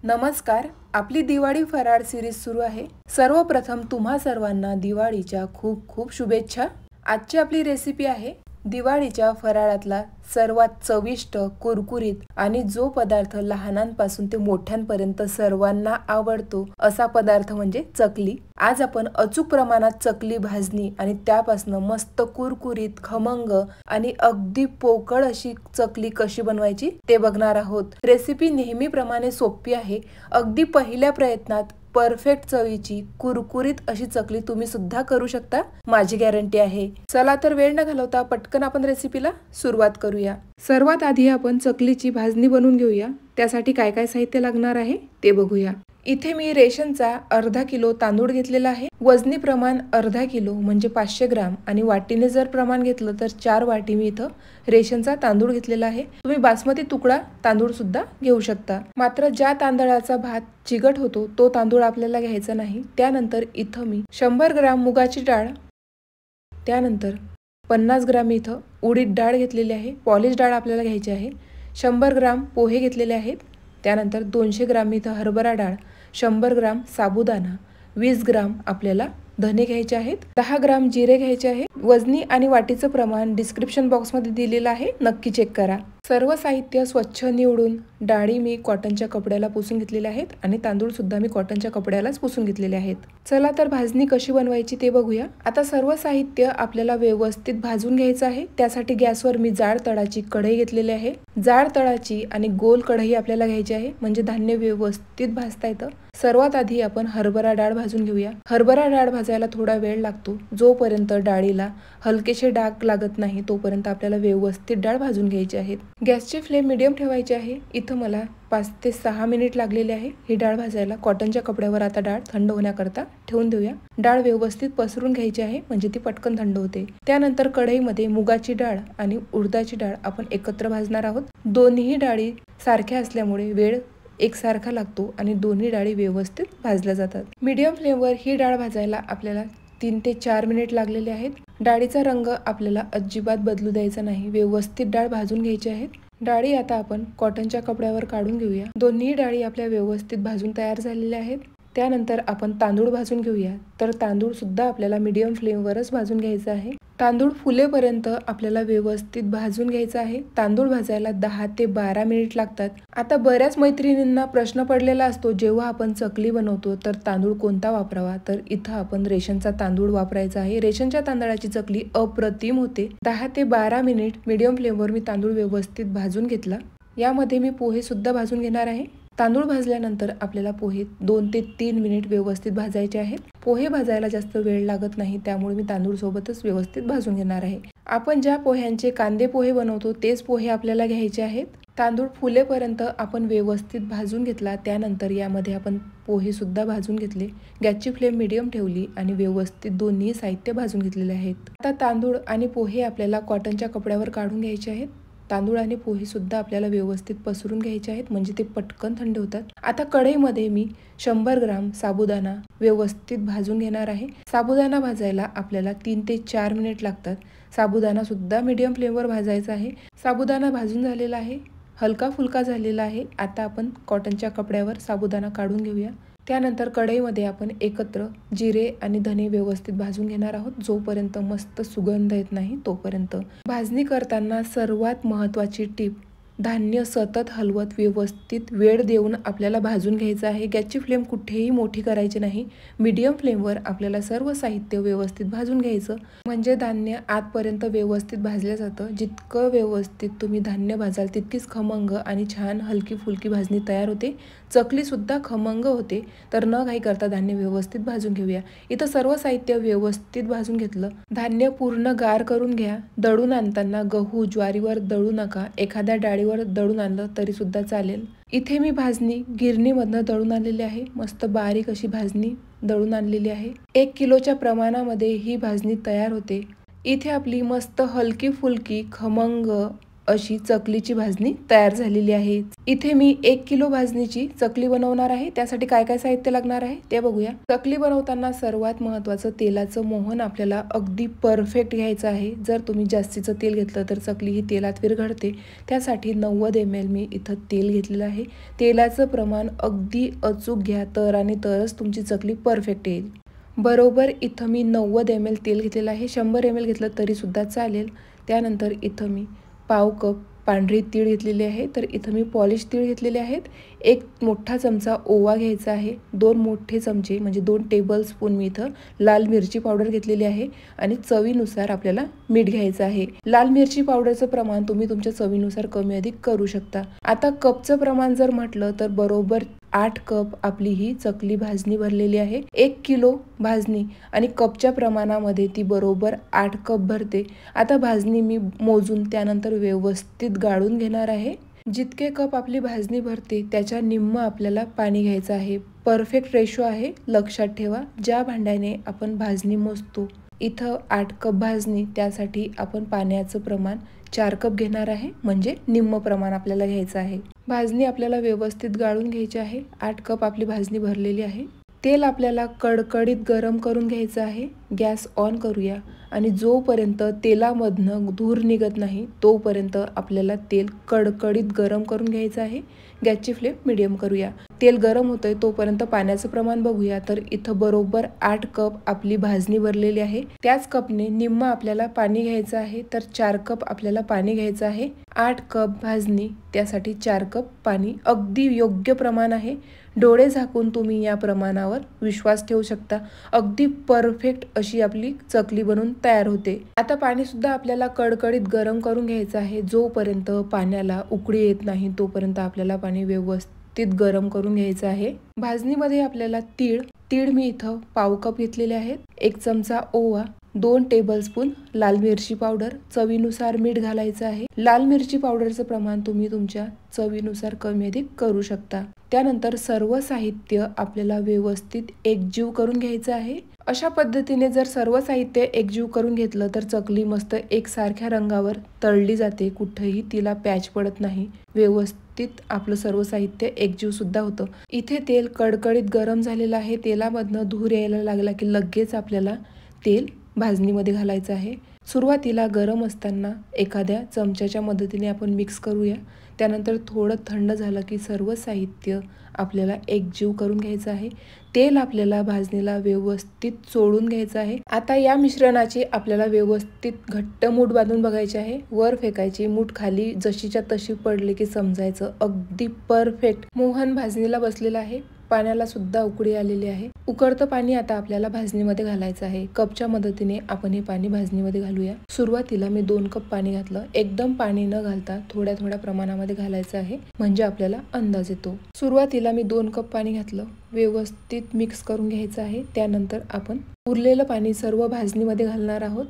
नमस्कार. आपली दिवाळी फराळ सिरीज सुरू आहे. सर्वप्रथम तुम्हा सर्वांना दिवाळीच्या खूप खूप शुभेच्छा. आजची आपली रेसिपी आहे दिवाळीच्या फराळातला सर्वात चविष्ट, कुरकुरीत आणि जो पदार्थ लहानांपासून ते मोठ्यांपर्यंत सर्वांना आवडतो असा पदार्थ म्हणजे चकली. आज आपण अचूक प्रमाणात चकली भाजणी आणि त्यापासून मस्त कुरकुरीत, खमंग आणि अगदी पोकळ अशी चकली कशी बनवायची ते बघणार आहोत. रेसिपी नेहमीप्रमाणे सोपी आहे. अगदी पहिल्या प्रयत्नात परफेक्ट चवीची कुरकुरीत अशी चकली तुम्ही सुद्धा करू शकता, माझी गॅरंटी आहे. चला तर वेळ न घालवता पटकन आपण रेसिपीला सुरुवात करूया. सर्वात आधी आपण चकलीची भाजणी बनवून घेऊया. त्यासाठी काय काय साहित्य लागणार आहे ते बघूया. इथे मी रेशनचा अर्धा किलो तांदूळ घेतलेला आहे. वजनी प्रमाण अर्धा किलो म्हणजे 500 ग्राम आणि वाटीने जर प्रमाण घेतलं तर 4 वाटी मी इथं रेशनचा तांदूळ घेतलेला आहे. तुम्ही बासमती तुकडा तांदूळ सुद्धा घेऊ शकता. मात्र ज्या तांदळाचा भात चिकट होतो तो तांदूळ आपल्याला घ्यायचा नाही. त्यानंतर इथं मी 100 ग्राम मुगाची डाळ, त्यानंतर 50 ग्राम इथं उडीद डाळ घेतलेली आहे. पॉलिश डाळ आपल्याला घ्यायची आहे. 100 ग्राम पोहे घेतलेले आहेत. त्यानंतर 200 ग्राम इथं हरभरा डाळ, 100 ग्राम साबुदाणा, 20 ग्राम आपल्याला धने घ्यायचे आहेत, 10 ग्राम जिरे घ्यायचे आहे. वजनी आणि वाटीचं प्रमाण डिस्क्रिप्शन बॉक्समध्ये दिलेलं आहे, नक्की चेक करा. सर्व साहित्य स्वच्छ निवडून डाळी मी कॉटनच्या कपड्याला पुसून घेतलेले आहेत आणि तांदूळ सुद्धा मी कॉटनच्या कपड्यालाच पुसून घेतलेले आहेत. चला तर भाजणी कशी बनवायची ते बघूया. आता सर्व साहित्य आपल्याला व्यवस्थित भाजून घ्यायचं आहे. त्यासाठी गॅसवर मी जाड तळाची कढई घेतलेली आहे. जाड तळाची आणि गोल कढई आपल्याला घ्यायची आहे म्हणजे धान्य व्यवस्थित भाजता येतं. सर्वात आधी आपण हरभरा डाळ भाजून घेऊया. हरभरा डाळ भाजायला थोडा वेळ लागतो. जोपर्यंत डाळीला हलकेसे डाग लागत नाही तोपर्यंत आपल्याला व्यवस्थित डाळ भाजून घ्यायची आहे. गॅसची फ्लेम मीडियम ठेवायची आहे. इथं मला 5 ते 6 मिनिट लागलेले आहे ही डाळ भाजायला. कॉटनच्या कपड्यावर आता डाळ थंड होण्याकरता ठेवून देऊया. डाळ व्यवस्थित पसरून घ्यायची आहे म्हणजे ती पटकन थंड होते. त्यानंतर कढईमध्ये मुगाची डाळ आणि उडदाची डाळ आपण एकत्र भाजणार आहोत. दोन्ही डाळी सारख्या असल्यामुळे वेळ एकसारखा लागतो आणि दोन्ही डाळी व्यवस्थित भाजल्या जातात. मीडियम फ्लेमवर ही डाळ भाजायला आपल्याला 3 ते 4 मिनिट लागलेले आहेत. डाळीचा रंग आपल्याला अजिबात बदलू द्यायचा नाही. व्यवस्थित डाळ भाजून घ्यायची आहे. डाळी आता आपण कॉटनच्या कपड्यावर काढून घेऊया. दोन्ही डाळी आपल्या व्यवस्थित भाजून तयार झालेल्या आहेत. त्यानंतर आपण तांदूळ भाजून घेऊया. तर तांदूळ सुद्धा आपल्याला मीडियम फ्लेमवरच भाजून घ्यायचा आहे. तांदूळ फुलेपर्यंत आपल्याला व्यवस्थित भाजून घ्यायचा आहे. तांदूळ भाजायला 10 ते 12 मिनिट लागतात. आता बऱ्याच मैत्रिणींना प्रश्न पडलेला असतो, जेव्हा आपण चकली बनवतो तर तांदूळ कोणता वापरावा. तर इथं आपण रेशनचा तांदूळ वापरायचा आहे. रेशनच्या तांदळाची चकली अप्रतिम होते. 10 ते 12 मिनिट मीडियम फ्लेमवर मी तांदूळ व्यवस्थित भाजून घेतला. यामध्ये मी पोहे सुद्धा भाजून घेणार आहे. तांदूळ भाजल्यानंतर आपल्याला पोहे 2 ते 3 मिनिट व्यवस्थित भाजायचे आहेत. पोहे भाजायला जास्त वेळ लागत नाही त्यामुळे मी तांदूळ सोबतच व्यवस्थित भाजून घेणार आहे. आपण ज्या पोह्यांचे कांदे पोहे बनवतो तेच पोहे आपल्याला घ्यायचे आहेत. तांदूळ फुलेपर्यंत आपण व्यवस्थित भाजून घेतला. त्यानंतर यामध्ये आपण पोहे सुद्धा भाजून घेतले. गॅसची फ्लेम मीडियम ठेवली आणि व्यवस्थित दोन्ही साहित्य भाजून घेतलेले आहेत. आता तांदूळ आणि पोहे आपल्याला कॉटनच्या कपड्यावर काढून घ्यायचे आहेत. तांदूळ आणि पोहे सुद्धा आपल्याला व्यवस्थित पसरून घ्यायचे आहेत म्हणजे ते पटकन थंड होतात. आता कढईमध्ये मी 100 ग्राम साबुदाणा व्यवस्थित भाजून घेणार आहे. साबुदाणा भाजायला आपल्याला 3 ते 4 मिनिट लागतात. साबुदाणा सुद्धा मीडियम फ्लेमवर भाजायचा आहे. साबुदाणा भाजून झालेला आहे, हलका फुलका झालेला आहे. आता आपण कॉटनच्या कपड्यावर साबुदाणा काढून घेऊया. त्यानंतर कढईमध्ये आपण एकत्र जिरे आणि धने व्यवस्थित भाजून घेणार आहोत. जोपर्यंत मस्त सुगंध येत नाही तोपर्यंत. भाजणी करताना सर्वात महत्त्वाची टीप, धान्य सतत हलवत व्यवस्थित वेळ देऊन आपल्याला भाजून घ्यायचं आहे. गॅसची फ्लेम कुठेही मोठी करायची नाही. मीडियम फ्लेमवर आपल्याला सर्व साहित्य व्यवस्थित भाजून घ्यायचं म्हणजे धान्य आतपर्यंत व्यवस्थित भाजलं जातं. जितकं व्यवस्थित तुम्ही धान्य भाजाल तितकीच खमंग आणि छान हलकी फुलकी भाजणी तयार होते. चकली सुद्धा खमंग होते. तर न घाई करता धान्य व्यवस्थित भाजून घेऊया. इथं सर्व साहित्य व्यवस्थित भाजून घेतलं. धान्य पूर्ण गार करून घ्या. दळून आणताना गहू ज्वारीवर दळू नका. एखाद्या डाळीवर दळून आणलं तरी सुद्धा चालेल. इथे मी भाजणी गिरणीमधनं दळून आणलेली आहे. मस्त बारीक अशी भाजणी दळून आणलेली आहे. 1 किलोच्या प्रमाणामध्ये ही भाजणी तयार होते. इथे आपली मस्त हलकी फुलकी खमंग अशी चकलीची भाजणी तयार झालेली आहे। इथे मी 1 किलो भाजणीची चकली बनवणार आहे। त्यासाठी काय काय साहित्य लागणार आहे ते बघूया। चकली बनवताना सर्वात महत्त्वाचं तेलाचं मोहन आपल्याला अगदी परफेक्ट घ्यायचं आहे। जर तुम्ही जास्तीचं तेल घेतलं तर चकली ही तेलात विरघळते। त्यासाठी 90 ml मी इथं तेल घेतलेलं आहे। तेलाचं प्रमाण अगदी अचूक घ्या तरच तुमची चकली परफेक्ट येईल। बरोबर इथं मी 90 ml तेल घेतलेलं आहे। 100 ml घेतलं तरी सुद्धा चालेल। त्यानंतर इथं मी पाव कप पांढरी तीळ घेतलेली आहे। तर इथं मी पॉलिश तीळ घेतलेले आहेत। 1 मोठा चमचा ओवा घ्यायचा आहे। 2 मोठे चमचे म्हणजे 2 टेबलस्पून मी इथं लाल मिरची पावडर घेतलेली आहे आणि चवीनुसार आपल्याला मीठ घ्यायचं आहे। लाल मिरची पावडरचं प्रमाण तुम्ही तुमच्या चवीनुसार कमी अधिक करू शकता। आता कपचं प्रमाण जर म्हटलं तर बरोबर 8 कप आपली ही चकली भाजणी भरलेली आहे। 1 किलो भाजणी आणि कपच्या प्रमाणामध्ये ती बरोबर 8 कप भरते। आता भाजणी मी मोजून त्यानंतर व्यवस्थित गाळून घेणार आहे। जितके कप आपली भाजणी भरते त्याच्या निम्म आपल्याला पाणी घ्यायचं आहे। परफेक्ट रेशो आहे, लक्षात ठेवा। ज्या भांड्याने आपण भाजणी मोजतो इथं 8 कप भाजणी, त्यासाठी आपण पाण्याचं प्रमाण 4 कप घेणार आहे, म्हणजे निम्म प्रमाण आपल्याला घ्यायचं आहे। भाजणी आपल्याला व्यवस्थित गाळून घ्यायची आहे। 8 कप आपली भाजणी भरलेली आहे। तेल आपल्याला कडकडीत गरम करून घ्यायचं आहे। गॅस ऑन करूया आणि जोपर्यंत तेलामधनं धूर निघत नाही तोपर्यंत आपल्याला तेल कडकडीत गरम करून घ्यायचं आहे। गॅसची फ्लेम मीडियम करूया। तेल गरम होतंय तोपर्यंत पाण्याचं प्रमाण बघूया। तर इथं बरोबर 8 कप आपली भाजणी भरलेली आहे। त्याच कपने निम्म आपल्याला पाणी घ्यायचं आहे। तर 4 कप आपल्याला पाणी घ्यायचं आहे। 8 कप भाजणी त्यासाठी 4 कप पाणी अगदी योग्य प्रमाण आहे। डोळे झाकून तुम्ही या प्रमाणावर विश्वास ठेवू शकता। अगदी परफेक्ट अशी आपली चकली बनून तयार होते। आता पाणी सुद्धा आपल्याला कडकडीत गरम करून घ्यायचं आहे। जोपर्यंत पाण्याला उकळी येत नाही तोपर्यंत आपल्याला पाणी व्यवस्थित गरम करून घ्यायचं आहे। भाजणीमध्ये आपल्याला तीळ मी इथं पाव कप घेतलेले आहेत। 1 चमचा ओवा, 2 टेबलस्पून लाल मिरची पावडर, चवीनुसार मीठ घालायचं आहे। लाल मिरची पावडरचं प्रमाण तुम्ही तुमच्या चवीनुसार कमी अधिक करू शकता। त्यानंतर सर्व साहित्य आपल्याला व्यवस्थित एकजीव करून घ्यायचं आहे। अशा पद्धतीने जर सर्व साहित्य एकजीव करून घेतलं तर चकली मस्त एकसारख्या रंगावर तळली जाते, कुठेही तिला पॅच पडत नाही। व्यवस्थित आपलं सर्व साहित्य एकजीव सुद्धा होतं। इथे तेल कडकडीत गरम झालेलं आहे। तेलामधनं धूर यायला लागला की लगेच आपल्याला तेल भाजणीमध्ये घालायचं आहे। सुरुवातीला गरम असताना एखाद्या चमच्याच्या मदतीने आपण मिक्स करूया। त्यानंतर थोडं थंड झालं की सर्व साहित्य आपल्याला एकजीव करून घ्यायचं आहे। तेल आपल्याला भाजणीला व्यवस्थित चोळून घ्यायचं आहे। आता या मिश्रणाची आपल्याला व्यवस्थित घट्ट मूठ बांधून बघायची आहे। वर फेकायची, मूठ खाली जशीच्या तशी पडली की समजायचं अगदी परफेक्ट मोहन भाजणीला बसलेला आहे। पाण्याला सुद्धा उकळी आलेली आहे। उकळतं पाणी आता आपल्याला भाजणीमध्ये घालायचं आहे। कपच्या मदतीने आपण हे पाणी भाजणीमध्ये घालूया। सुरुवातीला मी 2 कप पाणी घातलं। एकदम पाणी न घालता थोड्या थोड्या प्रमाणामध्ये घालायचं आहे, म्हणजे आपल्याला अंदाज येतो। सुरुवातीला मी 2 कप पाणी घातलं, व्यवस्थित मिक्स करून घ्यायचं आहे। त्यानंतर आपण उरलेलं पाणी सर्व भाजणीमध्ये घालणार आहोत।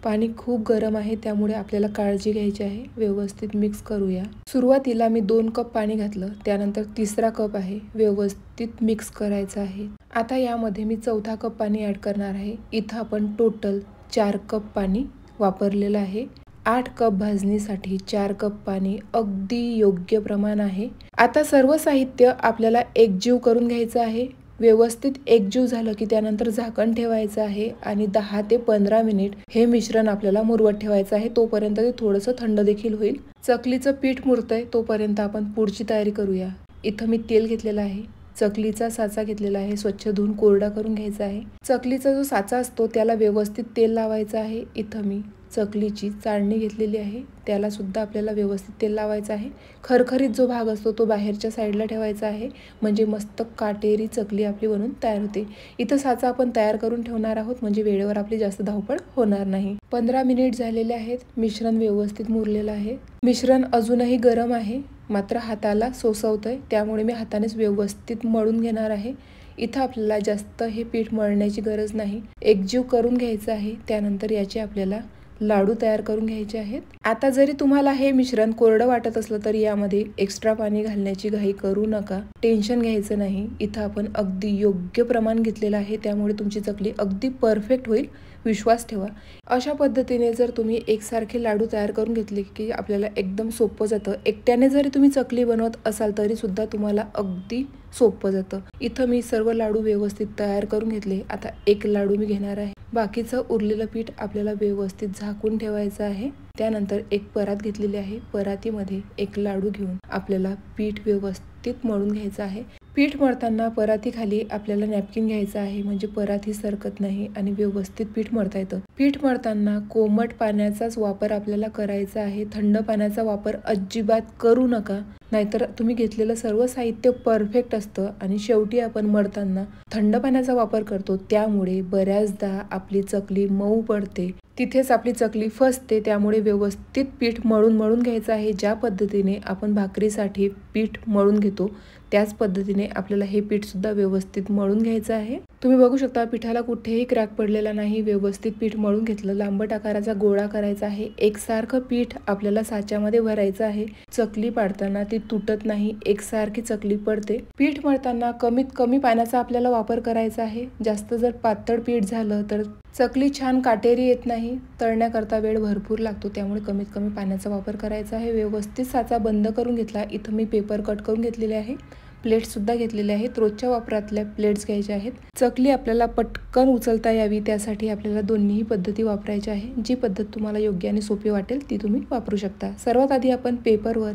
पाणी खूप गरम आहे त्यामुळे आपल्याला काळजी घ्यायची आहे। व्यवस्थित मिक्स करूया। सुरुवातीला मी 2 कप पाणी घातलं, त्यानंतर 3रा कप आहे, व्यवस्थित मिक्स करायचं आहे। आता यामध्ये मी 4था कप पाणी ऍड करणार आहे। इथं आपण टोटल 4 कप पाणी वापरलेलं आहे। 8 कप भाजणीसाठी 4 कप पाणी अगदी योग्य प्रमाण आहे। आता सर्व साहित्य आपल्याला एकजीव करून घ्यायचं आहे। व्यवस्थित एकजीव झालं की त्यानंतर झाकण ठेवायचं आहे आणि 10 ते 15 मिनिट हे मिश्रण आपल्याला मुरवत ठेवायचं आहे। तोपर्यंत ते थोडंसं थंड देखील होईल। चकलीचं पीठ मुरतंय तोपर्यंत आपण पुढची तयारी करूया। इथं मी तेल घेतलेलं आहे, चकलीचा साचा घेतलेला आहे, स्वच्छ धुवून कोरडा करून घ्यायचा आहे। चकलीचा जो साचा असतो त्याला व्यवस्थित तेल लावायचं आहे। इथं मी चकलीची चाळणी घेतलेली आहे, त्याला सुद्धा आपल्याला व्यवस्थित तेल लावायचं आहे। खरखरीत जो भाग असतो तो बाहेरच्या साईडला ठेवायचा आहे, म्हणजे मस्त काटेरी चकली आपली बनून तयार होते। इथं साचा आपण तयार करून ठेवणार आहोत, म्हणजे वेळेवर आपली जास्त धावपळ होणार नाही। 15 मिनिट झालेले आहेत। मिश्रण व्यवस्थित मुरलेलं आहे। मिश्रण अजूनही गरम आहे, मात्र हाताला सोसवतंय, त्यामुळे मी हातानेच व्यवस्थित मळून घेणार आहे। इथं आपल्याला जास्त हे पीठ मळण्याची गरज नाही, एकजीव करून घ्यायचं आहे। त्यानंतर याची आपल्याला लाडू तयार करून घ्यायचे आहेत। आता जरी तुम्हाला हे मिश्रण कोरडं वाटत असलं तरी यामध्ये एक्स्ट्रा पाणी घालण्याची घाई करू नका, टेन्शन घ्यायचं नाही। इथं आपण अगदी योग्य प्रमाण घेतलेलं आहे, त्यामुळे तुमची चकली अगदी परफेक्ट होईल, विश्वास ठेवा। अशा पद्धतीने जर तुम्ही एकसारखे लाडू तयार करून घेतले की आपल्याला एकदम सोपं जातं। एकट्याने जरी तुम्ही चकली बनवत असाल तरी सुद्धा तुम्हाला अगदी सोपं जातं। इथं मी सर्व लाडू व्यवस्थित तयार करून घेतले। आता एक लाडू मी घेणार आहे, बाकीचं उरलेलं पीठ आपल्याला व्यवस्थित झाकून ठेवायचं आहे। त्यानंतर एक परात घेतलेली आहे, परातीमध्ये एक लाडू घेऊन आपल्याला पीठ व्यवस्थित मळून घ्यायचं आहे। पीठ मळताना परातीखाली आपल्याला नॅपकिन घ्यायचं आहे, म्हणजे पराती सरकत नाही आणि व्यवस्थित पीठ मळता येतं। पीठ मळताना कोमट पाण्याचाच वापर आपल्याला करायचा आहे, थंड पाण्याचा वापर अजिबात करू नका, नाहीतर तुम्ही घेतलेलं सर्व साहित्य परफेक्ट असतं आणि शेवटी आपण मळताना थंड पाण्याचा वापर करतो, त्यामुळे बऱ्याचदा आपली चकली मऊ पडते, तिथेच आपली चकली फसते। त्यामुळे व्यवस्थित पीठ मळून घ्यायचं आहे। ज्या पद्धतीने आपण भाकरीसाठी पीठ मळून घेतो त्याच पद्धतीने आपल्याला हे पीठ सुद्धा व्यवस्थित मळून घ्यायचं आहे। तुम्ही बघू शकता पिठाला कुठेही क्रॅक पडलेला नाही, व्यवस्थित पीठ मळून घेतलं। लांबट आकाराचा गोळा करायचा आहे, एकसारखं पीठ आपल्याला साच्यामध्ये भरायचं आहे। चकली पाडताना ती तुटत नाही, एकसारखी चकली पडते। पीठ मळताना कमीत कमी पाण्याचा आपल्याला वापर करायचा आहे, जास्त जर पातळ पीठ झालं तर चकली छान काटेरी येत नाही, तळण्याकरता वेळ भरपूर लागतो, त्यामुळे कमीत कमी पाण्याचा वापर करायचा आहे। व्यवस्थित साचा बंद करून घेतला। इथं मी पेपर कट करून घेतलेले आहे, प्लेट्स सुद्धा घेतलेले आहेत, रोजच्या वापरातल्या प्लेट्स घ्यायच्या आहेत। चकली आपल्याला पटकन उचलता यावी त्यासाठी आपल्याला दोन्ही पद्धती वापरायच्या आहे। जी पद्धत तुम्हाला योग्य आणि सोपी वाटेल ती तुम्ही वापरू शकता। सर्वात आधी आपण पेपरवर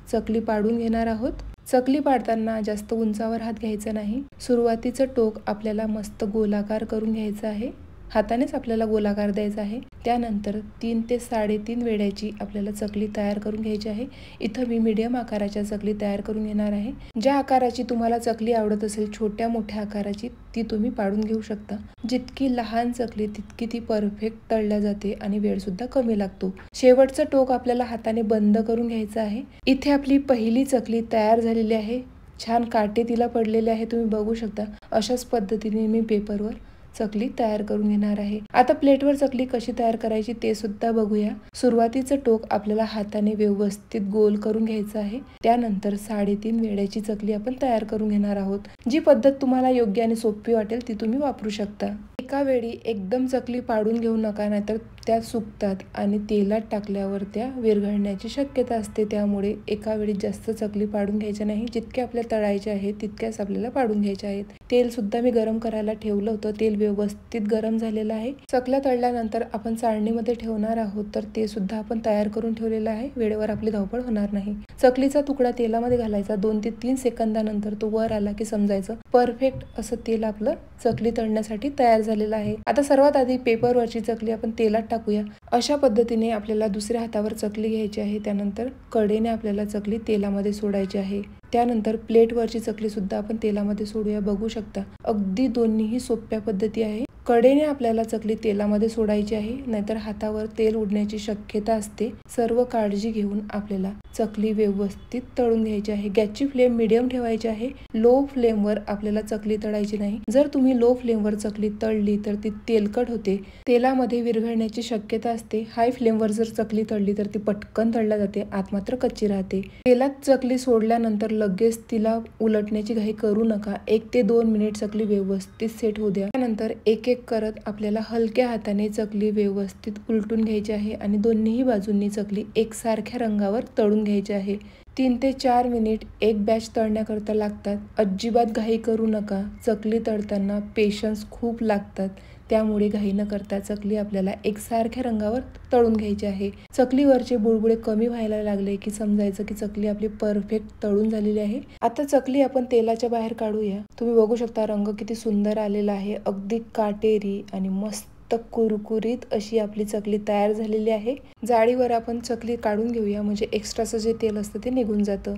चकली पाडून घेणार आहोत। चकली पाडताना जास्त उंचावर हात घ्यायचा नाही, सुरुवातीचं टोक आपल्याला मस्त गोलाकार करून घ्यायचं आहे, हातानेच आपल्याला गोलाकार द्यायचा आहे। त्यानंतर 3 ते 3.5 वेळ्याची आपल्याला चकली तयार करून घ्यायची आहे। इथं मी मीडियम आकाराच्या चकली तयार करून घेणार आहे। ज्या आकाराची तुम्हाला चकली आवडत असेल, छोट्या मोठ्या आकाराची, ती तुम्ही पाडून घेऊ शकता। जितकी लहान चकली तितकी ती परफेक्ट तळल्या जाते आणि वेळ सुद्धा कमी लागतो। शेवटचं टोक आपल्याला हाताने बंद करून घ्यायचं आहे। इथे आपली पहिली चकली तयार झालेली आहे, छान काटे तिला पडलेले आहे, तुम्ही बघू शकता। अशाच पद्धतीने मी पेपरवर चकली तयार करून घेणार आहे। आता प्लेटवर चकली कशी तयार करायची ते सुद्धा बघूया। सुरुवातीचं टोक आपल्याला हाताने व्यवस्थित गोल करून घ्यायचं आहे। त्यानंतर 3.5 वेळ्याची चकली आपण तयार करून घेणार आहोत। जी पद्धत तुम्हाला योग्य आणि सोपी वाटेल ती तुम्ही वापरू शकता। एका वेळी एकदम चकली पाडून घेऊ नका, नाहीतर त्या सुकतात आणि तेलात टाकल्यावर त्या विरघळण्याची शक्यता असते, त्यामुळे एका वेळी जास्त चकली पाडून घ्यायच्या नाही। जितक्या आपल्या तळायच्या आहेत तितक्याच आपल्याला पाडून घ्यायच्या आहेत। तेल सुद्धा मी गरम करायला ठेवलं होतं, तेल व्यवस्थित गरम झालेलं आहे। चकल्या तळल्यानंतर आपण चाळणीमध्ये ठेवणार आहोत, तर ते सुद्धा आपण तयार करून ठेवलेलं आहे, वेळेवर आपली धावपळ होणार नाही। चकलीचा तुकडा तेलामध्ये घालायचा, 2 ते 3 सेकंदानंतर तो वर आला की समजायचं परफेक्ट असं तेल आपलं चकली तळण्यासाठी तयार झालेलं आहे। आता सर्वात आधी पेपरवरची चकली आपण तेलात टाकूया। अशा पद्धतीने आपल्याला दुसऱ्या हातावर चकली घ्यायची आहे, त्यानंतर कडेने आपल्याला चकली तेलामध्ये सोडायची आहे। त्यानंतर प्लेटवरची चकली सुद्धा आपण तेलामध्ये सोडूया। बघू शकता अगदी दोन्हीही सोप्या पद्धती आहे। कडेने आपल्याला चकली तेलामध्ये सोडायची आहे, नाहीतर हातावर तेल उडण्याची शक्यता असते। सर्व काळजी घेऊन आपल्याला चकली व्यवस्थित तळून घ्यायची आहे। गॅसची फ्लेम मीडियम ठेवायची आहे, लो फ्लेमवर आपल्याला चकली तळायची नाही। जर तुम्ही लो फ्लेमवर चकली तळली तर ती तेलकट होते, तेलामध्ये विरघळण्याची शक्यता असते। हाय फ्लेमवर जर चकली तळली तर ती पटकन तळल्या जाते, आत मात्र कच्ची राहते। तेलात चकली सोडल्यानंतर लगेच तिला उलटण्याची घाई करू नका, 1 ते 2 मिनिट चकली व्यवस्थित सेट होऊ द्या। त्यानंतर एक करत आपल्याला हलक्या हाताने चकली व्यवस्थित उलटून घ्यायची आहे आणि दोन्ही बाजूंनी चकली एकसारख्या रंगावर तळून घ्यायची आहे। 3 ते 4 मिनिट एक बॅच तळण्याकरता लागतात, अजिबात घाई करू नका। चकली तळताना पेशन्स खूप लागतात, त्यामुळे घाई न करता चकली आपल्याला एकसारख्या रंगावर तळून घ्यायची आहे। चकलीवरचे बुडबुडे कमी व्हायला लागले की समजायचं की चकली आपली परफेक्ट तळून झालेली आहे। आता चकली आपण तेलाच्या बाहेर काढूया। तुम्ही बघू शकता रंग किती सुंदर आलेला आहे, अगदी काटेरी आणि मस्त कुरकुरीत अशी आपली चकली तयार झालेली आहे। जाळीवर आपण चकली काढून घेऊया, म्हणजे एक्स्ट्राचं जे तेल असतं ते निघून जातं।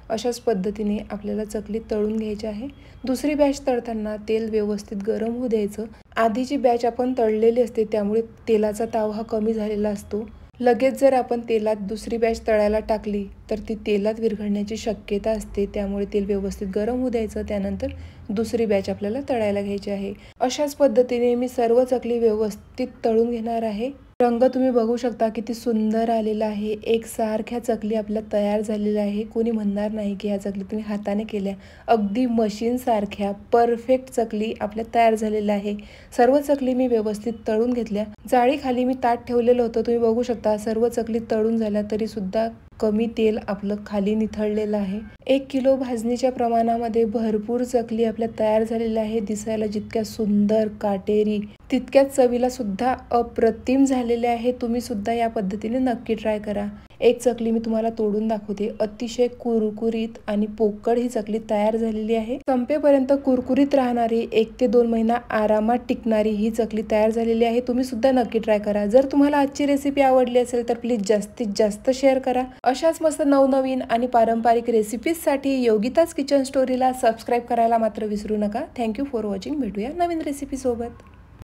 अशाच पद्धतीने आपल्याला चकली तळून घ्यायची आहे। दुसरी बॅच तळताना तेल व्यवस्थित गरम होऊ द्यायचं। आधीची बॅच आपण तळलेली असते, त्यामुळे तेलाचा ताव हा कमी झालेला असतो। लगेच जर आपण तेलात दुसरी बॅच तळायला टाकली तर ती तेलात विरघळण्याची शक्यता असते, त्यामुळे तेल व्यवस्थित गरम होऊ द्यायचं। त्यानंतर दुसरी बॅच आपल्याला तळायला घ्यायची आहे। अशाच पद्धतीने मी सर्व चकली व्यवस्थित तळून घेणार आहे। रंग तुम्ही बघू शकता किती सुंदर आलेला आहे. एकसारख्या चकली आपल्या तयार झालेल्या आहे. कोणी म्हणणार नाही की ह्या चकली तुम्ही हाताने केल्या. अगदी मशीन सारख्या परफेक्ट चकली आपल्या तयार झालेल्या आहे. सर्व चकली मी व्यवस्थित तळून घेतल्या. जाळी खाली मी ताट ठेवलेलं होतं, तुम्ही बघू शकता. सर्व चकली तळून झाल्या तरी सुद्धा कमी तेल आपलं खाली निथळलेलं आहे. 1 किलो भाजणीच्या प्रमाणामध्ये भरपूर चकली आपल्या तयार झालेल्या आहे. दिसायला जितक्या सुंदर, काटेरी, तितक्याच चवीला सुद्धा अप्रतिम झालेल्या आहे. तुम्ही सुद्धा या पद्धतीने नक्की ट्राय करा. एक चकली मी तुम्हाला तोडून दाखवते. अतिशय कुरकुरीत आणि पोकळ ही चकली तयार झालेली आहे. संपेपर्यंत कुरकुरीत राहणारी 1 ते 2 महिना आरामात टिकणारी ही चकली तयार झालेली आहे. तुम्ही सुद्धा नक्की ट्राय करा. जर तुम्हाला आजची रेसिपी आवडली असेल तर प्लीज जास्तीत जास्त शेअर करा. अशाच मस्त नवनवीन आणि पारंपरिक रेसिपीजसाठी योगिताज किचन स्टोरीला सबस्क्राईब करायला मात्र विसरू नका. Thank you for watching. भेटूया नवीन रेसिपी सोबत.